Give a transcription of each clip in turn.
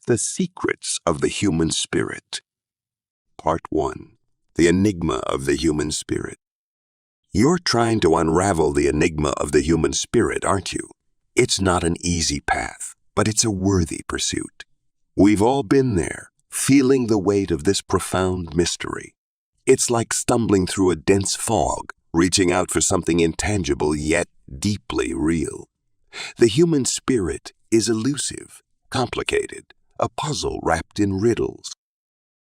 The Secrets of the Human Spirit. Part 1. The Enigma of the Human Spirit. You're trying to unravel the enigma of the human spirit, aren't you? It's not an easy path, but it's a worthy pursuit. We've all been there, feeling the weight of this profound mystery. It's like stumbling through a dense fog, reaching out for something intangible yet deeply real. The human spirit is elusive, complicated, a puzzle wrapped in riddles.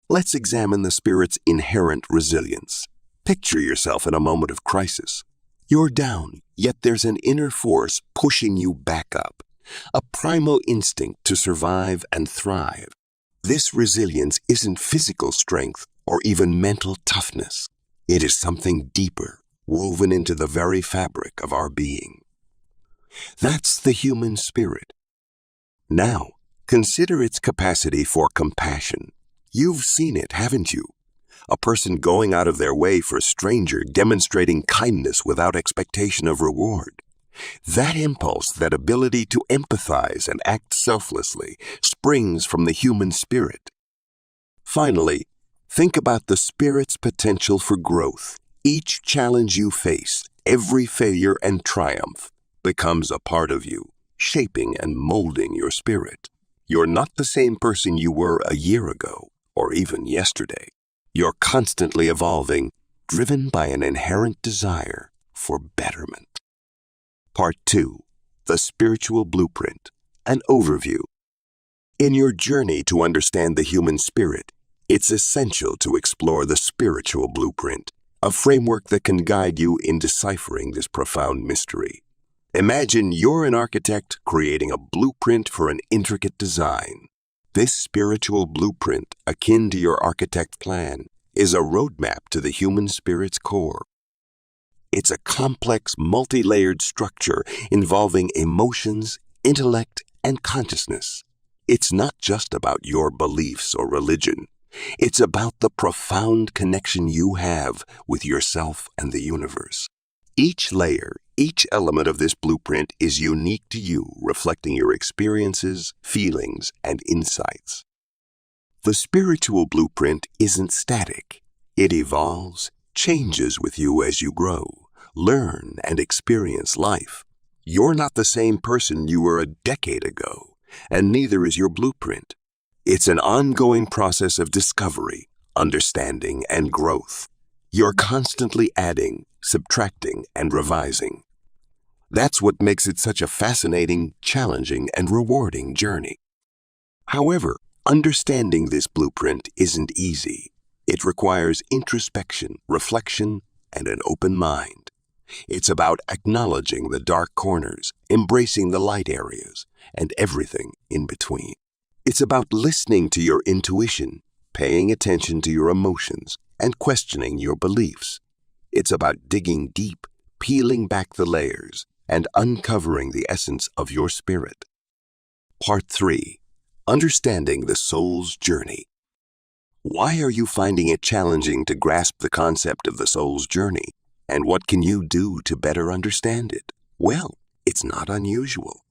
Let's examine the spirit's inherent resilience. Picture yourself in a moment of crisis. You're down, yet there's an inner force pushing you back up, a primal instinct to survive and thrive. This resilience isn't physical strength or even mental toughness. It is something deeper, woven into the very fabric of our being. That's the human spirit. Now, consider its capacity for compassion. You've seen it, haven't you? A person going out of their way for a stranger, demonstrating kindness without expectation of reward. That impulse, that ability to empathize and act selflessly, springs from the human spirit. Finally, think about the spirit's potential for growth. Each challenge you face, every failure and triumph, becomes a part of you, shaping and molding your spirit. You're not the same person you were a year ago, or even yesterday. You're constantly evolving, driven by an inherent desire for betterment. Part 2. The Spiritual Blueprint. An overview. In your journey to understand the human spirit, it's essential to explore the spiritual blueprint, a framework that can guide you in deciphering this profound mystery. Imagine you're an architect creating a blueprint for an intricate design. This spiritual blueprint, akin to your architect plan, is a roadmap to the human spirit's core. It's a complex, multi-layered structure involving emotions, intellect, and consciousness. It's not just about your beliefs or religion. It's about the profound connection you have with yourself and the universe. Each layer, each element of this blueprint is unique to you, reflecting your experiences, feelings, and insights. The spiritual blueprint isn't static. It evolves, changes with you as you grow, learn, and experience life. You're not the same person you were a decade ago, and neither is your blueprint. It's an ongoing process of discovery, understanding, and growth. You're constantly adding, subtracting, and revising. That's what makes it such a fascinating, challenging, and rewarding journey. However, understanding this blueprint isn't easy. It requires introspection, reflection, and an open mind. It's about acknowledging the dark corners, embracing the light areas, and everything in between. It's about listening to your intuition, paying attention to your emotions, and questioning your beliefs. It's about digging deep, peeling back the layers, and uncovering the essence of your spirit. Part 3. Understanding the soul's journey. Why are you finding it challenging to grasp the concept of the soul's journey? And what can you do to better understand it? Well, it's not unusual.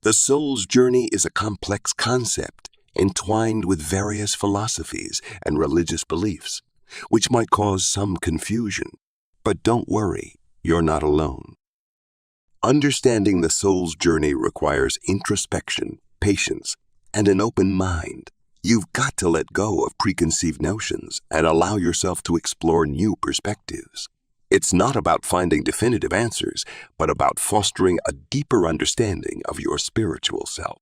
The soul's journey is a complex concept entwined with various philosophies and religious beliefs, which might cause some confusion. But don't worry, you're not alone. Understanding the soul's journey requires introspection, patience, and an open mind. You've got to let go of preconceived notions and allow yourself to explore new perspectives. It's not about finding definitive answers, but about fostering a deeper understanding of your spiritual self.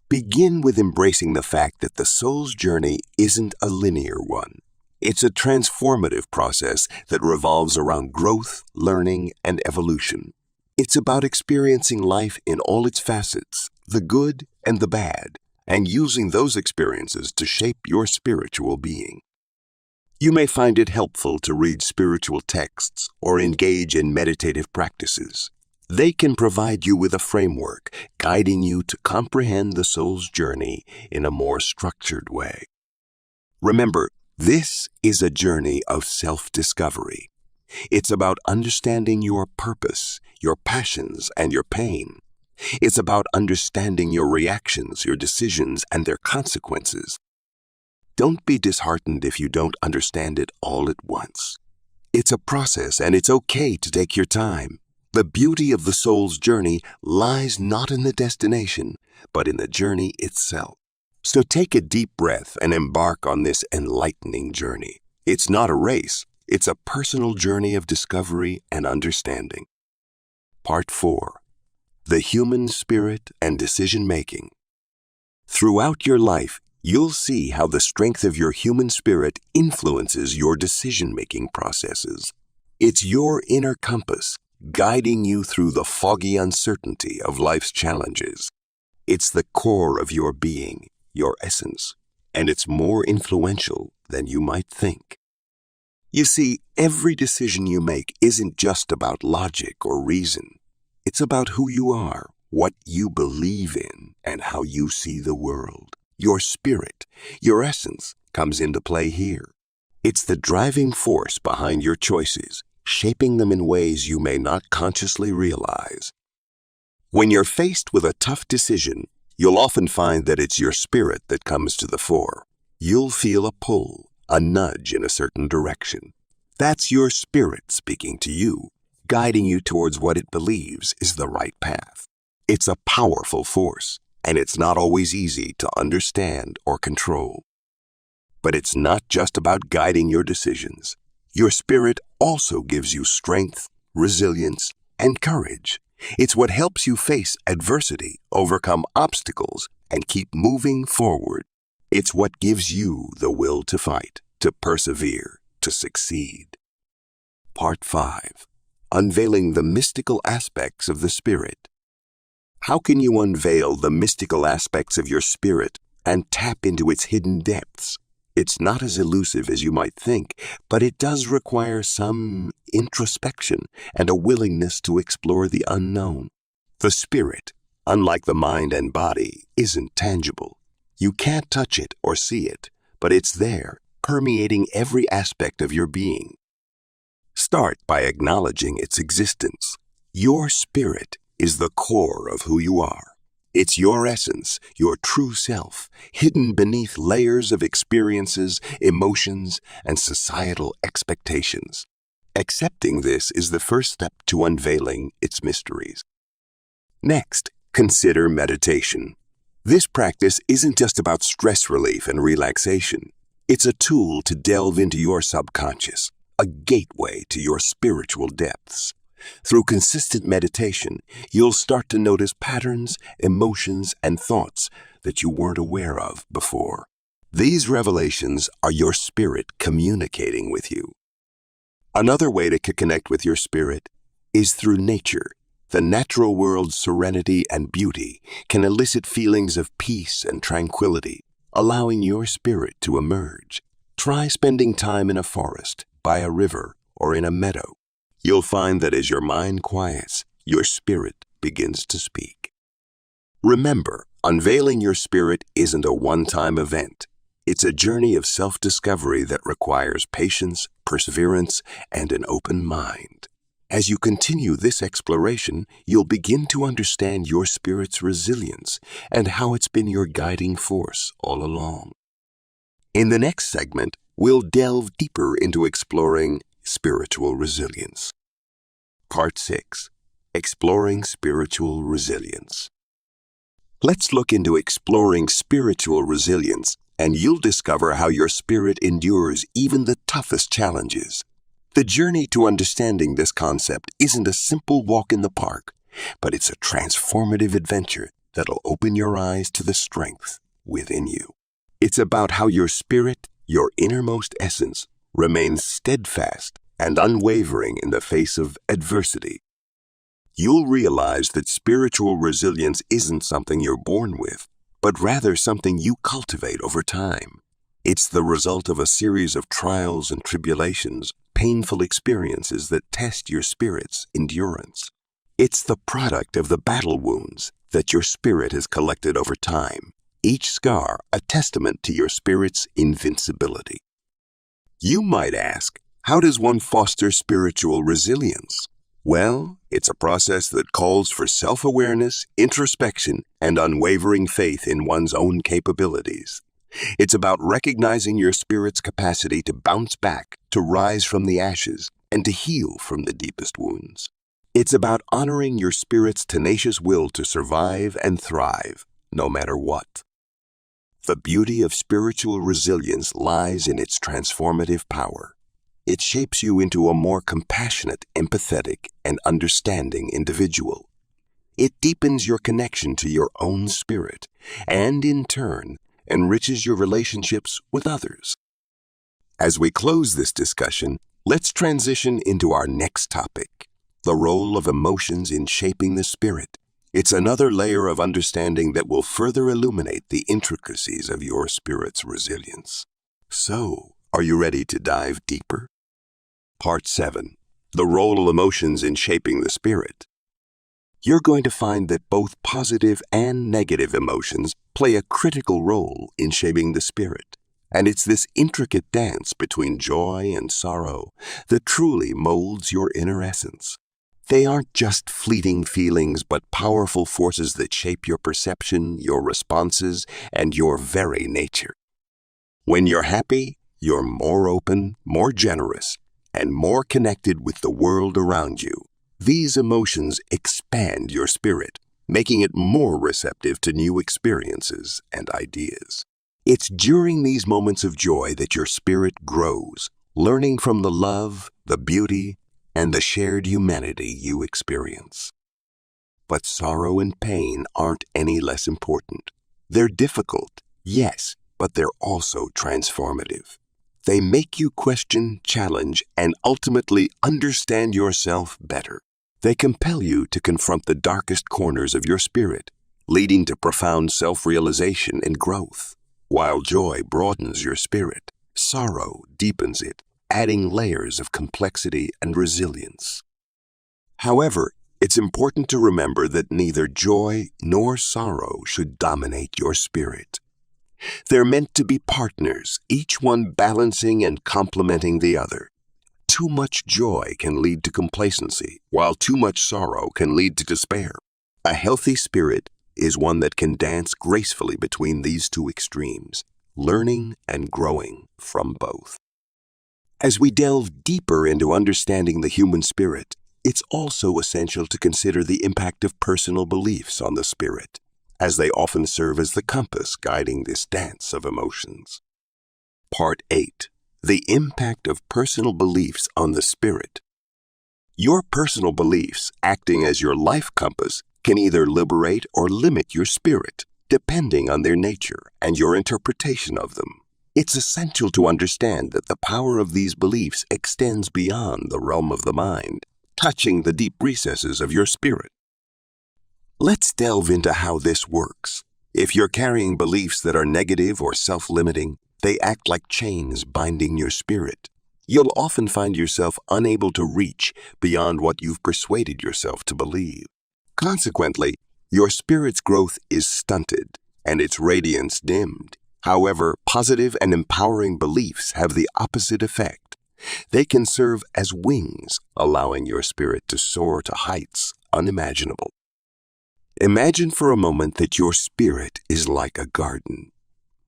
Begin with embracing the fact that the soul's journey isn't a linear one. It's a transformative process that revolves around growth, learning, and evolution. It's about experiencing life in all its facets, the good and the bad, and using those experiences to shape your spiritual being. You may find it helpful to read spiritual texts or engage in meditative practices. They can provide you with a framework, guiding you to comprehend the soul's journey in a more structured way. Remember, this is a journey of self-discovery. It's about understanding your purpose, your passions, and your pain. It's about understanding your reactions, your decisions, and their consequences. Don't be disheartened if you don't understand it all at once. It's a process, and it's okay to take your time. The beauty of the soul's journey lies not in the destination, but in the journey itself. So take a deep breath and embark on this enlightening journey. It's not a race, it's a personal journey of discovery and understanding. Part 4. The Human Spirit and Decision-Making. Throughout your life, you'll see how the strength of your human spirit influences your decision-making processes. It's your inner compass, guiding you through the foggy uncertainty of life's challenges. It's the core of your being, your essence, and it's more influential than you might think. You see, every decision you make isn't just about logic or reason. It's about who you are, what you believe in, and how you see the world. Your spirit, your essence, comes into play here. It's the driving force behind your choices, shaping them in ways you may not consciously realize. When you're faced with a tough decision, you'll often find that it's your spirit that comes to the fore. You'll feel a pull, a nudge in a certain direction. That's your spirit speaking to you, guiding you towards what it believes is the right path. It's a powerful force, and it's not always easy to understand or control. But it's not just about guiding your decisions. Your spirit also gives you strength, resilience, and courage. It's what helps you face adversity, overcome obstacles, and keep moving forward. It's what gives you the will to fight, to persevere, to succeed. Part 5. Unveiling the mystical aspects of the spirit. How can you unveil the mystical aspects of your spirit and tap into its hidden depths? It's not as elusive as you might think, but it does require some introspection and a willingness to explore the unknown. The spirit, unlike the mind and body, isn't tangible. You can't touch it or see it, but it's there, permeating every aspect of your being. Start by acknowledging its existence. Your spirit is the core of who you are. It's your essence, your true self, hidden beneath layers of experiences, emotions, and societal expectations. Accepting this is the first step to unveiling its mysteries. Next, consider meditation. This practice isn't just about stress relief and relaxation. It's a tool to delve into your subconscious, a gateway to your spiritual depths. Through consistent meditation, you'll start to notice patterns, emotions, and thoughts that you weren't aware of before. These revelations are your spirit communicating with you. Another way to connect with your spirit is through nature. The natural world's serenity and beauty can elicit feelings of peace and tranquility, allowing your spirit to emerge. Try spending time in a forest, by a river, or in a meadow. You'll find that as your mind quiets, your spirit begins to speak. Remember, unveiling your spirit isn't a one-time event. It's a journey of self-discovery that requires patience, perseverance, and an open mind. As you continue this exploration, you'll begin to understand your spirit's resilience and how it's been your guiding force all along. In the next segment, we'll delve deeper into exploring spiritual resilience. Part 6. Exploring spiritual resilience. Let's look into exploring spiritual resilience, and you'll discover how your spirit endures even the toughest challenges. The journey to understanding this concept isn't a simple walk in the park, but it's a transformative adventure that'll open your eyes to the strength within you. It's about how your spirit, your innermost essence, remains steadfast and unwavering in the face of adversity. You'll realize that spiritual resilience isn't something you're born with, but rather something you cultivate over time. It's the result of a series of trials and tribulations, painful experiences that test your spirit's endurance. It's the product of the battle wounds that your spirit has collected over time, each scar a testament to your spirit's invincibility. You might ask, how does one foster spiritual resilience? Well, it's a process that calls for self-awareness, introspection, and unwavering faith in one's own capabilities. It's about recognizing your spirit's capacity to bounce back, to rise from the ashes, and to heal from the deepest wounds. It's about honoring your spirit's tenacious will to survive and thrive, no matter what. The beauty of spiritual resilience lies in its transformative power. It shapes you into a more compassionate, empathetic, and understanding individual. It deepens your connection to your own spirit, and in turn, enriches your relationships with others. As we close this discussion, let's transition into our next topic, the role of emotions in shaping the spirit. It's another layer of understanding that will further illuminate the intricacies of your spirit's resilience. So, are you ready to dive deeper? Part 7. The role of emotions in shaping the spirit. You're going to find that both positive and negative emotions play a critical role in shaping the spirit. And it's this intricate dance between joy and sorrow that truly molds your inner essence. They aren't just fleeting feelings, but powerful forces that shape your perception, your responses, and your very nature. When you're happy, you're more open, more generous, and more connected with the world around you. These emotions expand your spirit, making it more receptive to new experiences and ideas. It's during these moments of joy that your spirit grows, learning from the love, the beauty, and the shared humanity you experience. But sorrow and pain aren't any less important. They're difficult, yes, but they're also transformative. They make you question, challenge, and ultimately understand yourself better. They compel you to confront the darkest corners of your spirit, leading to profound self-realization and growth. While joy broadens your spirit, sorrow deepens it, adding layers of complexity and resilience. However, it's important to remember that neither joy nor sorrow should dominate your spirit. They're meant to be partners, each one balancing and complementing the other. Too much joy can lead to complacency, while too much sorrow can lead to despair. A healthy spirit is one that can dance gracefully between these two extremes, learning and growing from both. As we delve deeper into understanding the human spirit, it's also essential to consider the impact of personal beliefs on the spirit, as they often serve as the compass guiding this dance of emotions. Part 8. The impact of personal beliefs on the spirit. Your personal beliefs, acting as your life compass, can either liberate or limit your spirit, depending on their nature and your interpretation of them. It's essential to understand that the power of these beliefs extends beyond the realm of the mind, touching the deep recesses of your spirit. Let's delve into how this works. If you're carrying beliefs that are negative or self-limiting, they act like chains binding your spirit. You'll often find yourself unable to reach beyond what you've persuaded yourself to believe. Consequently, your spirit's growth is stunted and its radiance dimmed. However, positive and empowering beliefs have the opposite effect. They can serve as wings, allowing your spirit to soar to heights unimaginable. Imagine for a moment that your spirit is like a garden.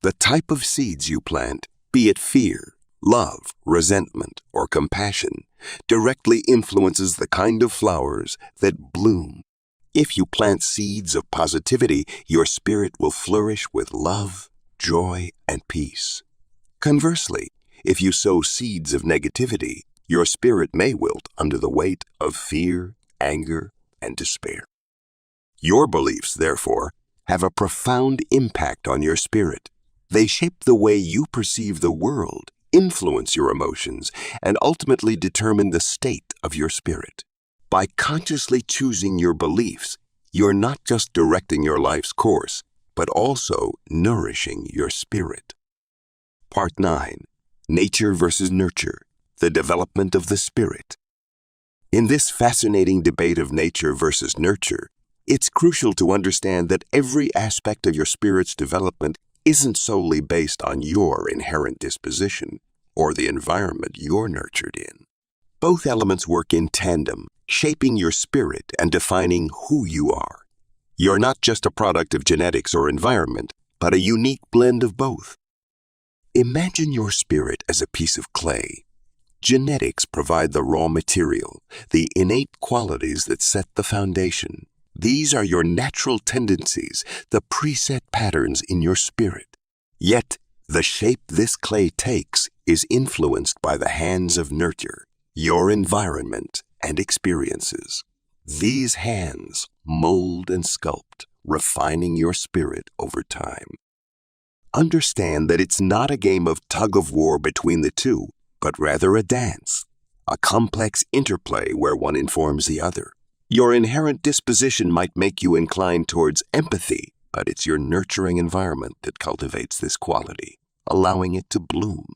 The type of seeds you plant, be it fear, love, resentment, or compassion, directly influences the kind of flowers that bloom. If you plant seeds of positivity, your spirit will flourish with love, joy, and peace. Conversely, if you sow seeds of negativity, your spirit may wilt under the weight of fear, anger, and despair. Your beliefs, therefore, have a profound impact on your spirit. They shape the way you perceive the world, influence your emotions, and ultimately determine the state of your spirit. By consciously choosing your beliefs, you're not just directing your life's course, but also nourishing your spirit. Part 9. Nature versus nurture, the development of the spirit. In this fascinating debate of nature versus nurture, it's crucial to understand that every aspect of your spirit's development isn't solely based on your inherent disposition or the environment you're nurtured in. Both elements work in tandem, shaping your spirit and defining who you are. You're not just a product of genetics or environment, but a unique blend of both. Imagine your spirit as a piece of clay. Genetics provide the raw material, the innate qualities that set the foundation. These are your natural tendencies, the preset patterns in your spirit. Yet, the shape this clay takes is influenced by the hands of nurture, your environment, and experiences. These hands mold and sculpt, refining your spirit over time. Understand that it's not a game of tug-of-war between the two, but rather a dance, a complex interplay where one informs the other. Your inherent disposition might make you inclined towards empathy, but it's your nurturing environment that cultivates this quality, allowing it to bloom.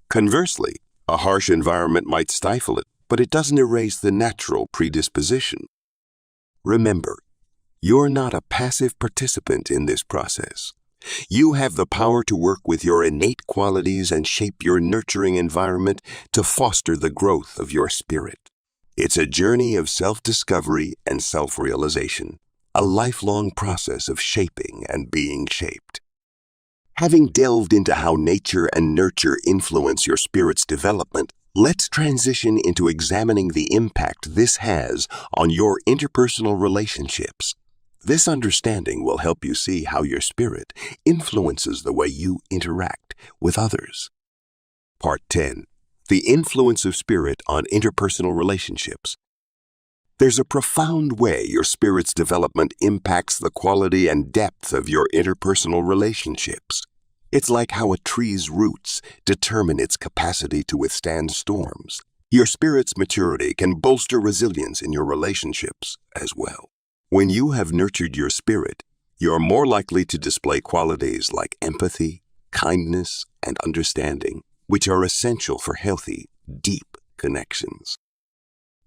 Conversely, a harsh environment might stifle it, but it doesn't erase the natural predisposition. Remember, you're not a passive participant in this process. You have the power to work with your innate qualities and shape your nurturing environment to foster the growth of your spirit. It's a journey of self-discovery and self-realization, a lifelong process of shaping and being shaped. Having delved into how nature and nurture influence your spirit's development, let's transition into examining the impact this has on your interpersonal relationships. This understanding will help you see how your spirit influences the way you interact with others. Part 10. The influence of spirit on interpersonal relationships. There's a profound way your spirit's development impacts the quality and depth of your interpersonal relationships. It's like how a tree's roots determine its capacity to withstand storms. Your spirit's maturity can bolster resilience in your relationships as well. When you have nurtured your spirit, you're more likely to display qualities like empathy, kindness, and understanding, which are essential for healthy, deep connections.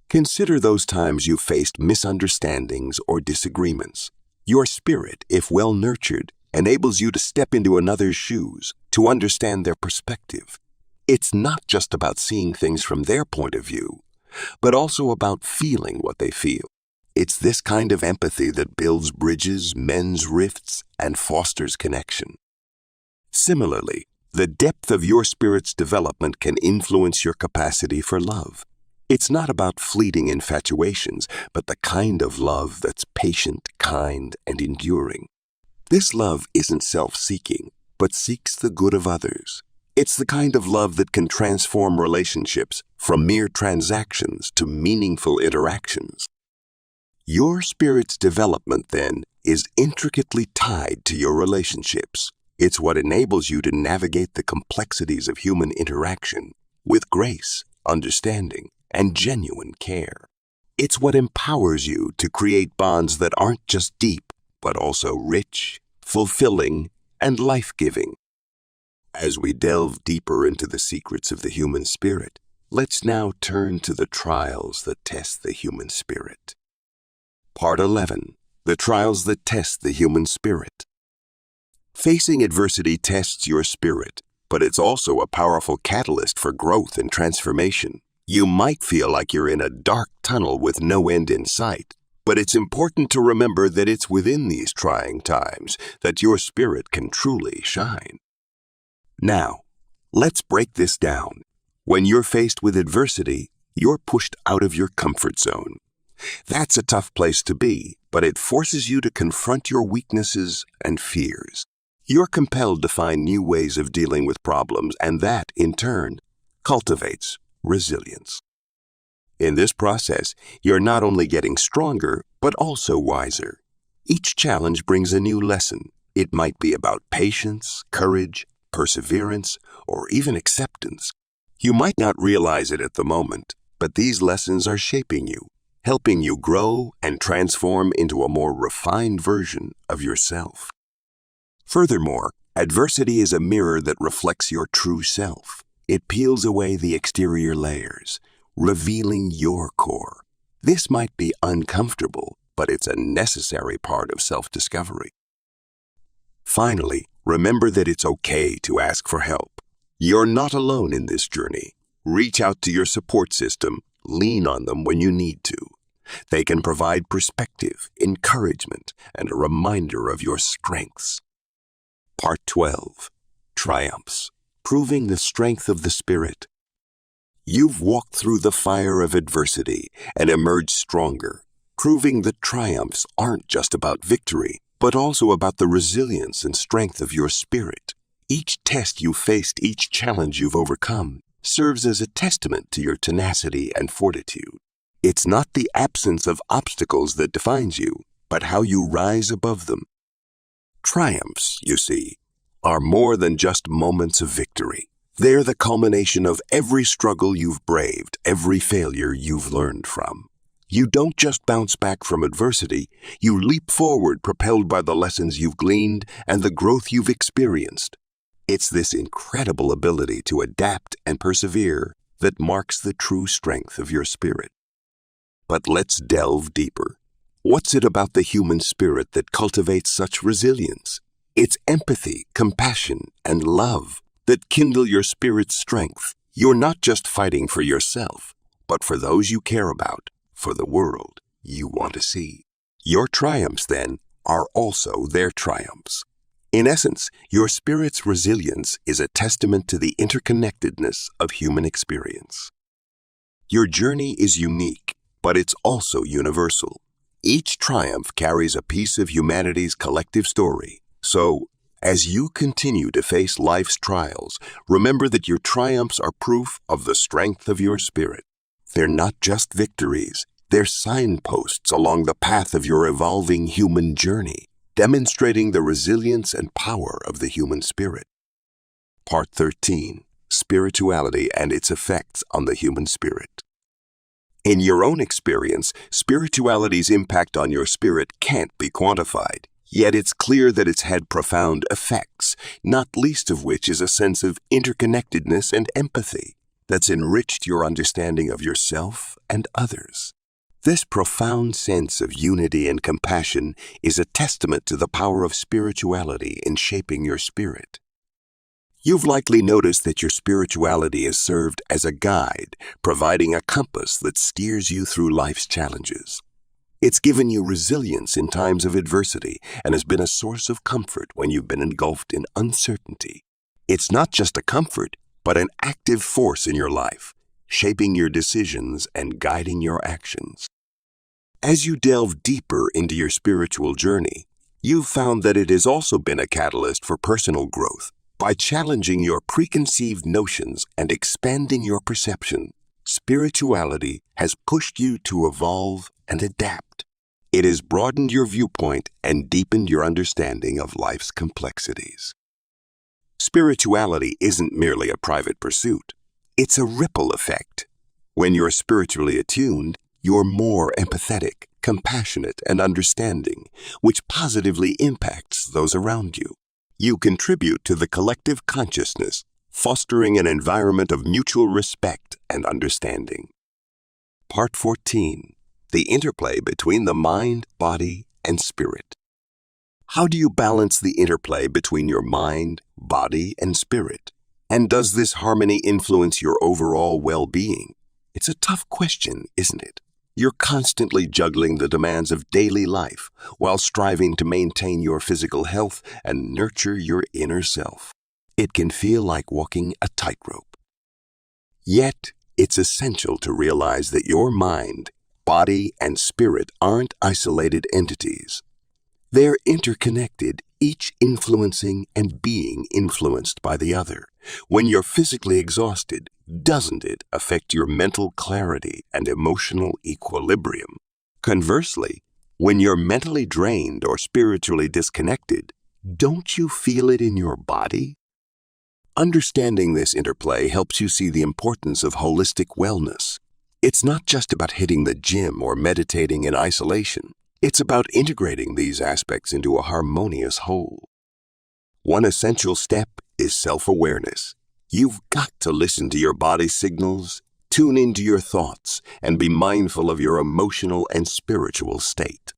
Consider those times you've faced misunderstandings or disagreements. Your spirit, if well nurtured, enables you to step into another's shoes, to understand their perspective. It's not just about seeing things from their point of view, but also about feeling what they feel. It's this kind of empathy that builds bridges, mends rifts, and fosters connection. Similarly, the depth of your spirit's development can influence your capacity for love. It's not about fleeting infatuations, but the kind of love that's patient, kind, and enduring. This love isn't self-seeking, but seeks the good of others. It's the kind of love that can transform relationships from mere transactions to meaningful interactions. Your spirit's development, then, is intricately tied to your relationships. It's what enables you to navigate the complexities of human interaction with grace, understanding, and genuine care. It's what empowers you to create bonds that aren't just deep, but also rich, fulfilling, and life-giving. As we delve deeper into the secrets of the human spirit, let's now turn to the trials that test the human spirit. Part 11. The trials that test the human spirit. Facing adversity tests your spirit, but it's also a powerful catalyst for growth and transformation. You might feel like you're in a dark tunnel with no end in sight, but it's important to remember that it's within these trying times that your spirit can truly shine. Now, let's break this down. When you're faced with adversity, you're pushed out of your comfort zone. That's a tough place to be, but it forces you to confront your weaknesses and fears. You're compelled to find new ways of dealing with problems, and that, in turn, cultivates resilience. In this process, you're not only getting stronger, but also wiser. Each challenge brings a new lesson. It might be about patience, courage, perseverance, or even acceptance. You might not realize it at the moment, but these lessons are shaping you, helping you grow and transform into a more refined version of yourself. Furthermore, adversity is a mirror that reflects your true self. It peels away the exterior layers, revealing your core. This might be uncomfortable, but it's a necessary part of self-discovery. Finally, remember that it's okay to ask for help. You're not alone in this journey. Reach out to your support system, lean on them when you need to. They can provide perspective, encouragement, and a reminder of your strengths. Part 12. Triumphs. Proving the strength of the Spirit. You've walked through the fire of adversity and emerged stronger, proving that triumphs aren't just about victory, but also about the resilience and strength of your spirit. Each test you faced, each challenge you've overcome, serves as a testament to your tenacity and fortitude. It's not the absence of obstacles that defines you, but how you rise above them. Triumphs, you see, are more than just moments of victory. They're the culmination of every struggle you've braved, every failure you've learned from. You don't just bounce back from adversity, you leap forward propelled by the lessons you've gleaned and the growth you've experienced. It's this incredible ability to adapt and persevere that marks the true strength of your spirit. But let's delve deeper. What's it about the human spirit that cultivates such resilience? It's empathy, compassion, and love that kindle your spirit's strength. You're not just fighting for yourself, but for those you care about, for the world you want to see. Your triumphs, then, are also their triumphs. In essence, your spirit's resilience is a testament to the interconnectedness of human experience. Your journey is unique, but it's also universal. Each triumph carries a piece of humanity's collective story. So, as you continue to face life's trials, remember that your triumphs are proof of the strength of your spirit. They're not just victories, they're signposts along the path of your evolving human journey, demonstrating the resilience and power of the human spirit. Part 13. Spirituality and its effects on the human spirit. In your own experience, spirituality's impact on your spirit can't be quantified, yet it's clear that it's had profound effects, not least of which is a sense of interconnectedness and empathy that's enriched your understanding of yourself and others. This profound sense of unity and compassion is a testament to the power of spirituality in shaping your spirit. You've likely noticed that your spirituality has served as a guide, providing a compass that steers you through life's challenges. It's given you resilience in times of adversity and has been a source of comfort when you've been engulfed in uncertainty. It's not just a comfort, but an active force in your life, shaping your decisions and guiding your actions. As you delve deeper into your spiritual journey, you've found that it has also been a catalyst for personal growth. By challenging your preconceived notions and expanding your perception, spirituality has pushed you to evolve and adapt. It has broadened your viewpoint and deepened your understanding of life's complexities. Spirituality isn't merely a private pursuit. It's a ripple effect. When you're spiritually attuned, you're more empathetic, compassionate, and understanding, which positively impacts those around you. You contribute to the collective consciousness, fostering an environment of mutual respect and understanding. Part 14. The interplay between the mind, body, and spirit. How do you balance the interplay between your mind, body, and spirit? And does this harmony influence your overall well-being? It's a tough question, isn't it? You're constantly juggling the demands of daily life while striving to maintain your physical health and nurture your inner self. It can feel like walking a tightrope. Yet, it's essential to realize that your mind, body, and spirit aren't isolated entities. They're interconnected, each influencing and being influenced by the other. When you're physically exhausted, doesn't it affect your mental clarity and emotional equilibrium? Conversely, when you're mentally drained or spiritually disconnected, don't you feel it in your body? Understanding this interplay helps you see the importance of holistic wellness. It's not just about hitting the gym or meditating in isolation. It's about integrating these aspects into a harmonious whole. One essential step is self-awareness. You've got to listen to your body's signals, tune into your thoughts, and be mindful of your emotional and spiritual state.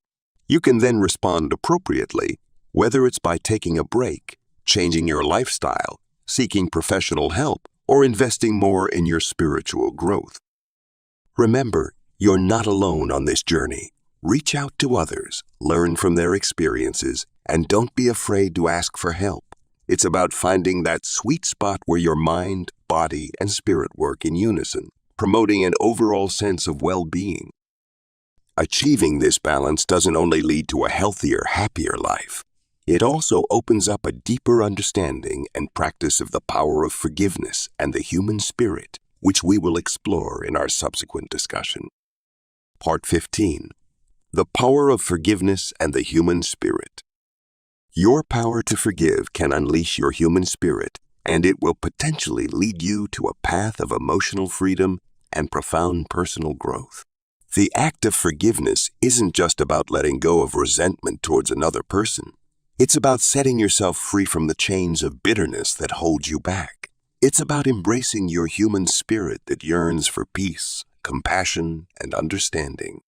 You can then respond appropriately, whether it's by taking a break, changing your lifestyle, seeking professional help, or investing more in your spiritual growth. Remember, You're not alone on this journey. Reach out to others, learn from their experiences, and don't be afraid to ask for help. It's about finding that sweet spot where your mind, body, and spirit work in unison, promoting an overall sense of well-being. Achieving this balance doesn't only lead to a healthier, happier life. It also opens up a deeper understanding and practice of the power of forgiveness and the human spirit, which we will explore in our subsequent discussion. Part 15. The Power of Forgiveness and the Human Spirit. Your power to forgive can unleash your human spirit, and it will potentially lead you to a path of emotional freedom and profound personal growth. The act of forgiveness isn't just about letting go of resentment towards another person. It's about setting yourself free from the chains of bitterness that hold you back. It's about embracing your human spirit that yearns for peace, compassion, and understanding.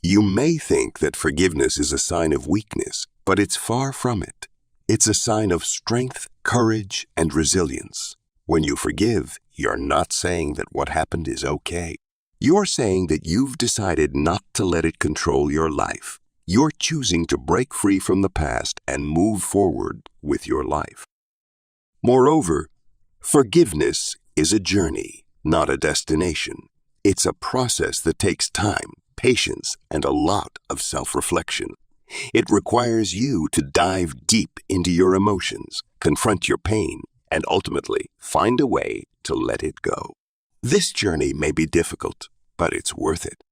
You may think that forgiveness is a sign of weakness, but it's far from it. It's a sign of strength, courage, and resilience. When you forgive, you're not saying that what happened is okay. You're saying that you've decided not to let it control your life. You're choosing to break free from the past and move forward with your life. Moreover, forgiveness is a journey, not a destination. It's a process that takes time, patience, and a lot of self-reflection. It requires you to dive deep into your emotions, confront your pain, and ultimately find a way to let it go. This journey may be difficult, but it's worth it.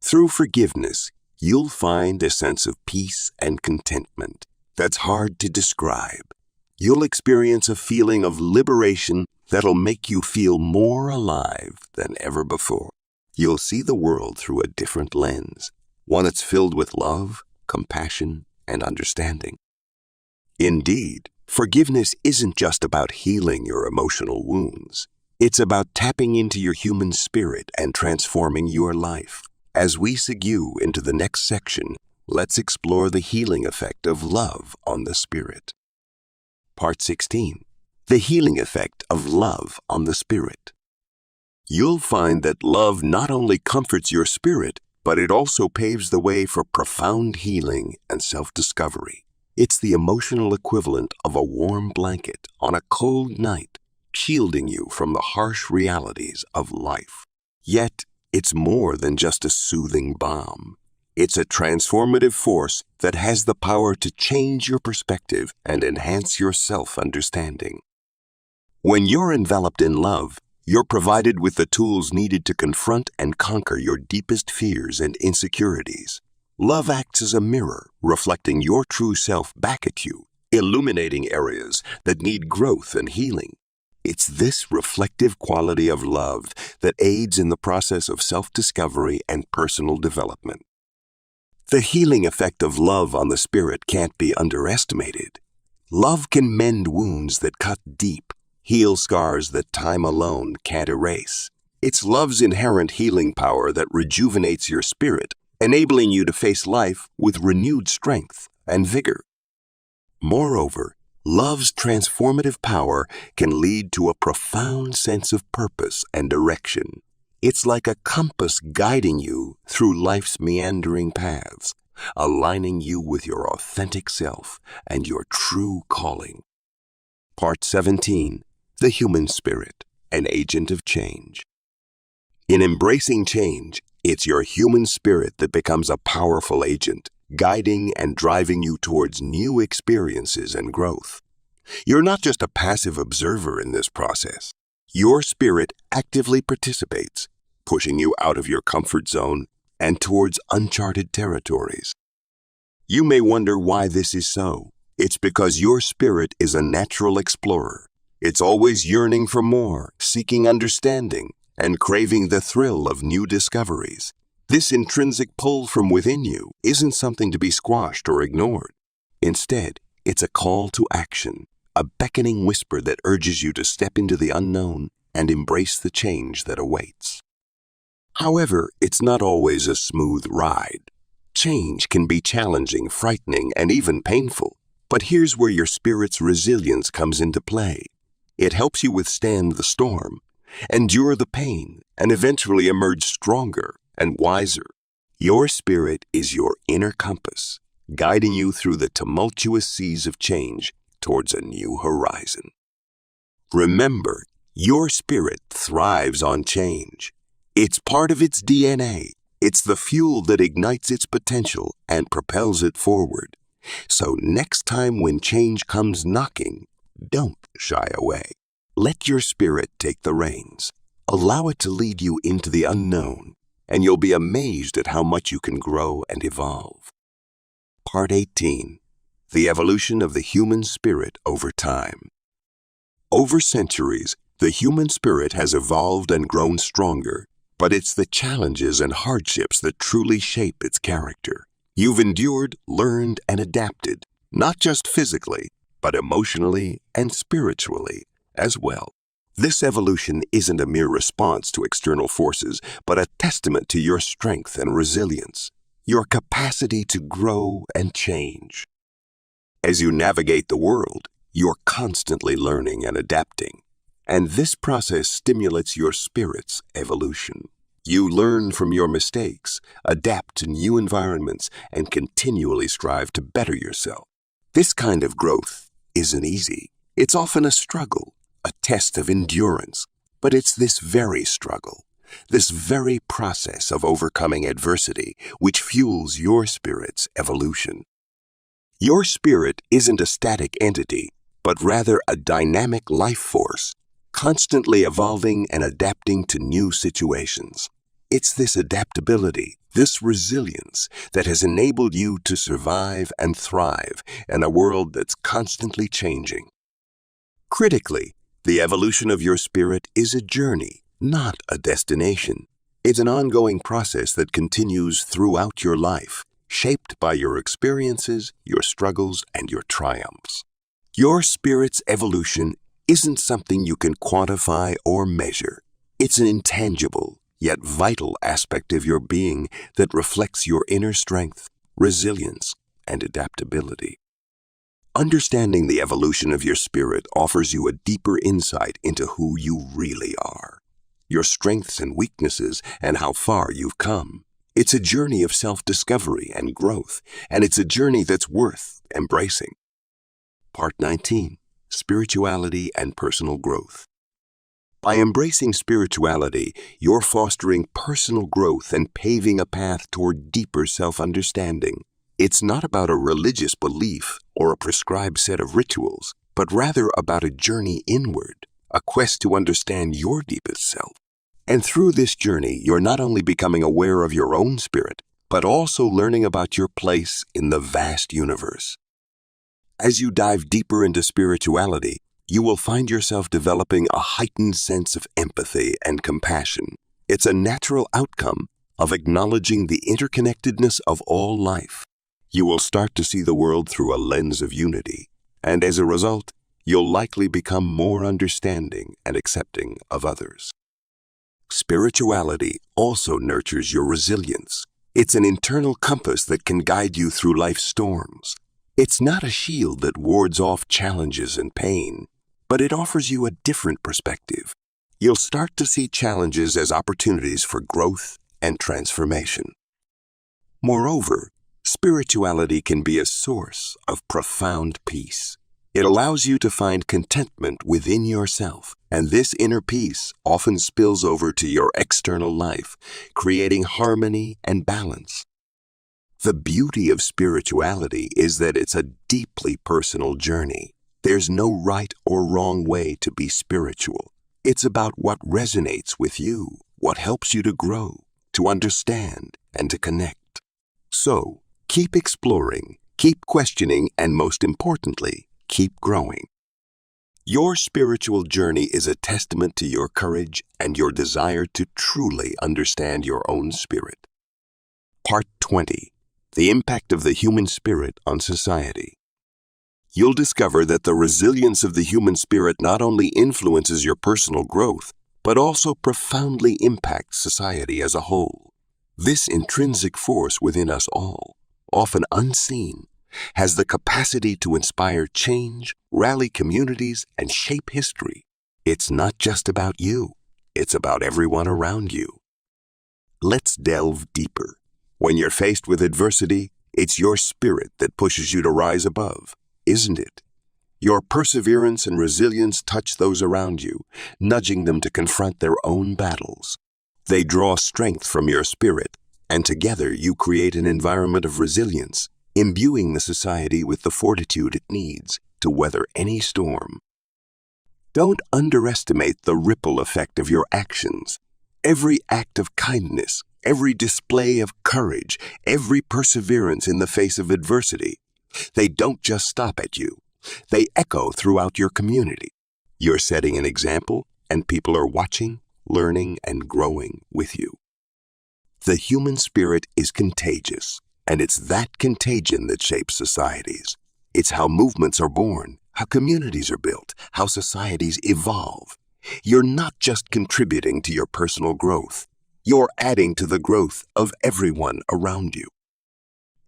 Through forgiveness, you'll find a sense of peace and contentment that's hard to describe. You'll experience a feeling of liberation that'll make you feel more alive than ever before. You'll see the world through a different lens, one that's filled with love, compassion, and understanding. Indeed, forgiveness isn't just about healing your emotional wounds. It's about tapping into your human spirit and transforming your life. As we segue into the next section, let's explore the healing effect of love on the spirit. Part 16. The healing effect of love on the spirit. You'll find that love not only comforts your spirit, but it also paves the way for profound healing and self-discovery. It's the emotional equivalent of a warm blanket on a cold night, shielding you from the harsh realities of life. Yet, it's more than just a soothing balm. It's a transformative force that has the power to change your perspective and enhance your self-understanding. When you're enveloped in love, you're provided with the tools needed to confront and conquer your deepest fears and insecurities. Love acts as a mirror, reflecting your true self back at you, illuminating areas that need growth and healing. It's this reflective quality of love that aids in the process of self-discovery and personal development. The healing effect of love on the spirit can't be underestimated. Love can mend wounds that cut deep, heal scars that time alone can't erase. It's love's inherent healing power that rejuvenates your spirit, enabling you to face life with renewed strength and vigor. Moreover, love's transformative power can lead to a profound sense of purpose and direction. It's like a compass guiding you through life's meandering paths, aligning you with your authentic self and your true calling. Part 17. The Human Spirit, an Agent of Change. In embracing change, it's your human spirit that becomes a powerful agent, guiding and driving you towards new experiences and growth. You're not just a passive observer in this process. Your spirit actively participates, pushing you out of your comfort zone and towards uncharted territories. You may wonder why this is so. It's because your spirit is a natural explorer. It's always yearning for more, seeking understanding, and craving the thrill of new discoveries. This intrinsic pull from within you isn't something to be squashed or ignored. Instead, it's a call to action, a beckoning whisper that urges you to step into the unknown and embrace the change that awaits. However, it's not always a smooth ride. Change can be challenging, frightening, and even painful. But here's where your spirit's resilience comes into play. It helps you withstand the storm, endure the pain, and eventually emerge stronger and wiser. Your spirit is your inner compass, guiding you through the tumultuous seas of change towards a new horizon. Remember, your spirit thrives on change. It's part of its DNA. It's the fuel that ignites its potential and propels it forward. So next time when change comes knocking, don't shy away. Let your spirit take the reins. Allow it to lead you into the unknown, and you'll be amazed at how much you can grow and evolve. Part 18. The Evolution of the Human Spirit Over Time. Over centuries, the human spirit has evolved and grown stronger, but it's the challenges and hardships that truly shape its character. You've endured, learned, and adapted, not just physically, but emotionally and spiritually as well. This evolution isn't a mere response to external forces, but a testament to your strength and resilience, your capacity to grow and change. As you navigate the world, you're constantly learning and adapting, and this process stimulates your spirit's evolution. You learn from your mistakes, adapt to new environments, and continually strive to better yourself. This kind of growth isn't easy. It's often a struggle, a test of endurance, but it's this very struggle, this very process of overcoming adversity, which fuels your spirit's evolution. Your spirit isn't a static entity, but rather a dynamic life force, constantly evolving and adapting to new situations. It's this adaptability, this resilience, that has enabled you to survive and thrive in a world that's constantly changing. Critically, the evolution of your spirit is a journey, not a destination. It's an ongoing process that continues throughout your life, shaped by your experiences, your struggles, and your triumphs. Your spirit's evolution isn't something you can quantify or measure. It's an intangible, yet vital aspect of your being that reflects your inner strength, resilience, and adaptability. Understanding the evolution of your spirit offers you a deeper insight into who you really are, your strengths and weaknesses, and how far you've come. It's a journey of self-discovery and growth, and it's a journey that's worth embracing. Part 19. Spirituality and Personal Growth. By embracing spirituality, you're fostering personal growth and paving a path toward deeper self-understanding. It's not about a religious belief or a prescribed set of rituals, but rather about a journey inward, a quest to understand your deepest self. And through this journey, you're not only becoming aware of your own spirit, but also learning about your place in the vast universe. As you dive deeper into spirituality, you will find yourself developing a heightened sense of empathy and compassion. It's a natural outcome of acknowledging the interconnectedness of all life. You will start to see the world through a lens of unity, and as a result, you'll likely become more understanding and accepting of others. Spirituality also nurtures your resilience. It's an internal compass that can guide you through life's storms. It's not a shield that wards off challenges and pain, but it offers you a different perspective. You'll start to see challenges as opportunities for growth and transformation. Moreover, spirituality can be a source of profound peace. It allows you to find contentment within yourself, and this inner peace often spills over to your external life, creating harmony and balance. The beauty of spirituality is that it's a deeply personal journey. There's no right or wrong way to be spiritual. It's about what resonates with you, what helps you to grow, to understand, and to connect. So, keep exploring, keep questioning, and most importantly, keep growing. Your spiritual journey is a testament to your courage and your desire to truly understand your own spirit. Part 20. The Impact of the Human Spirit on Society. You'll discover that the resilience of the human spirit not only influences your personal growth, but also profoundly impacts society as a whole. This intrinsic force within us all, often unseen, has the capacity to inspire change, rally communities, and shape history. It's not just about you. It's about everyone around you. Let's delve deeper. When you're faced with adversity, it's your spirit that pushes you to rise above, isn't it? Your perseverance and resilience touch those around you, nudging them to confront their own battles. They draw strength from your spirit, and together you create an environment of resilience, imbuing the society with the fortitude it needs to weather any storm. Don't underestimate the ripple effect of your actions. Every act of kindness, every display of courage, every perseverance in the face of adversity, they don't just stop at you. They echo throughout your community. You're setting an example, and people are watching, learning, and growing with you. The human spirit is contagious, and it's that contagion that shapes societies. It's how movements are born, how communities are built, how societies evolve. You're not just contributing to your personal growth. You're adding to the growth of everyone around you.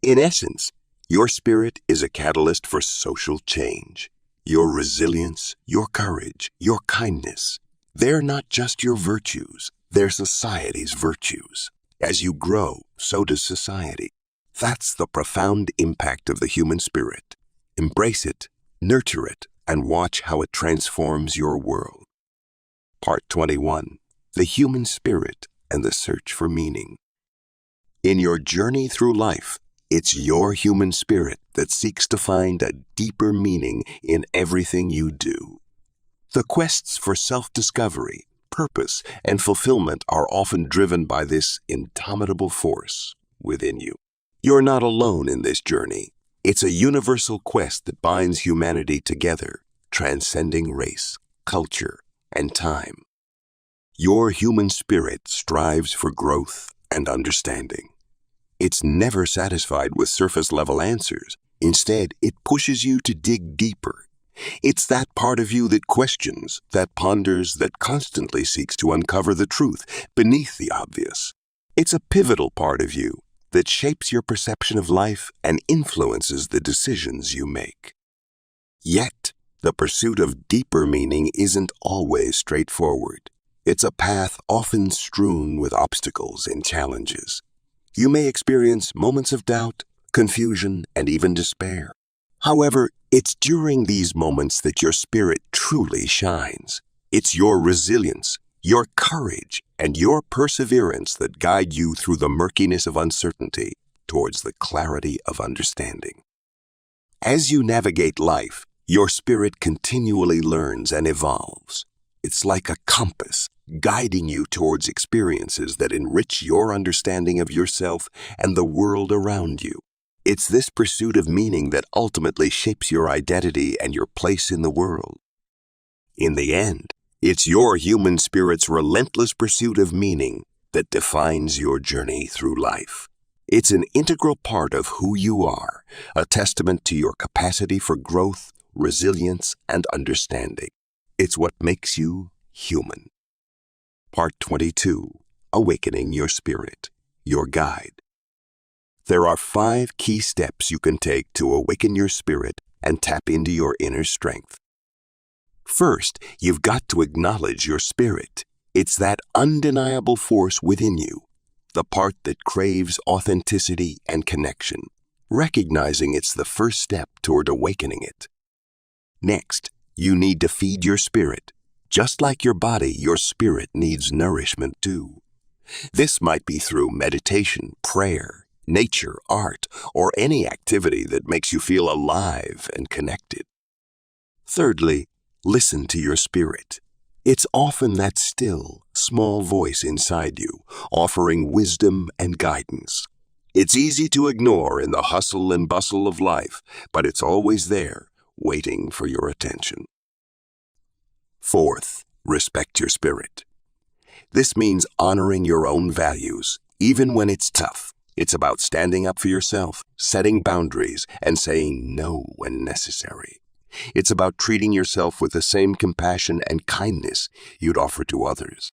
In essence, your spirit is a catalyst for social change. Your resilience, your courage, your kindness, they're not just your virtues, they're society's virtues. As you grow, so does society. That's the profound impact of the human spirit. Embrace it, nurture it, and watch how it transforms your world. Part 21. The Human Spirit and the Search for Meaning. In your journey through life, it's your human spirit that seeks to find a deeper meaning in everything you do. The quests for self-discovery, purpose, and fulfillment are often driven by this indomitable force within you. You're not alone in this journey. It's a universal quest that binds humanity together, transcending race, culture, and time. Your human spirit strives for growth and understanding. It's never satisfied with surface-level answers. Instead, it pushes you to dig deeper. It's that part of you that questions, that ponders, that constantly seeks to uncover the truth beneath the obvious. It's a pivotal part of you that shapes your perception of life and influences the decisions you make. Yet, the pursuit of deeper meaning isn't always straightforward. It's a path often strewn with obstacles and challenges. You may experience moments of doubt, confusion, and even despair. However, it's during these moments that your spirit truly shines. It's your resilience, your courage, and your perseverance that guide you through the murkiness of uncertainty towards the clarity of understanding. As you navigate life, your spirit continually learns and evolves. It's like a compass, guiding you towards experiences that enrich your understanding of yourself and the world around you. It's this pursuit of meaning that ultimately shapes your identity and your place in the world. In the end, it's your human spirit's relentless pursuit of meaning that defines your journey through life. It's an integral part of who you are, a testament to your capacity for growth, resilience, and understanding. It's what makes you human. Part 22. Awakening Your Spirit, Your Guide. There are 5 key steps you can take to awaken your spirit and tap into your inner strength. First, you've got to acknowledge your spirit. It's that undeniable force within you, the part that craves authenticity and connection. Recognizing it's the first step toward awakening it. Next, you need to feed your spirit. Just like your body, your spirit needs nourishment too. This might be through meditation, prayer, nature, art, or any activity that makes you feel alive and connected. Thirdly, listen to your spirit. It's often that still, small voice inside you, offering wisdom and guidance. It's easy to ignore in the hustle and bustle of life, but it's always there, waiting for your attention. Fourth, respect your spirit. This means honoring your own values, even when it's tough. It's about standing up for yourself, setting boundaries, and saying no when necessary. It's about treating yourself with the same compassion and kindness you'd offer to others.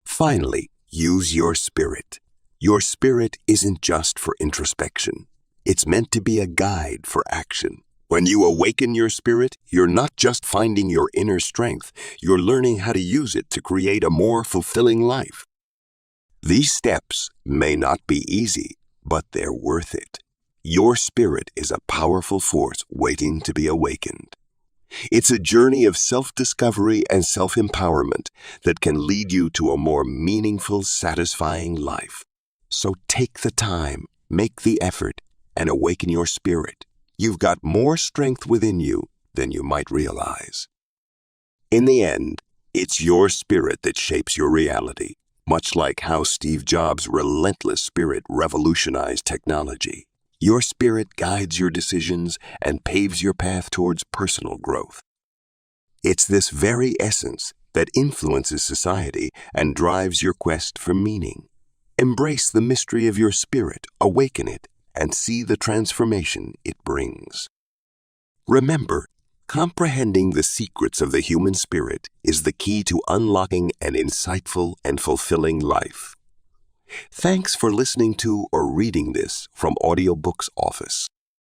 Finally, use your spirit. Your spirit isn't just for introspection. It's meant to be a guide for action. When you awaken your spirit, you're not just finding your inner strength, you're learning how to use it to create a more fulfilling life. These steps may not be easy, but they're worth it. Your spirit is a powerful force waiting to be awakened. It's a journey of self-discovery and self-empowerment that can lead you to a more meaningful, satisfying life. So take the time, make the effort, and awaken your spirit. You've got more strength within you than you might realize. In the end, it's your spirit that shapes your reality, much like how Steve Jobs' relentless spirit revolutionized technology. Your spirit guides your decisions and paves your path towards personal growth. It's this very essence that influences society and drives your quest for meaning. Embrace the mystery of your spirit, awaken it, and see the transformation it brings. Remember, comprehending the secrets of the human spirit is the key to unlocking an insightful and fulfilling life. Thanks for listening to or reading this from Audiobook's office.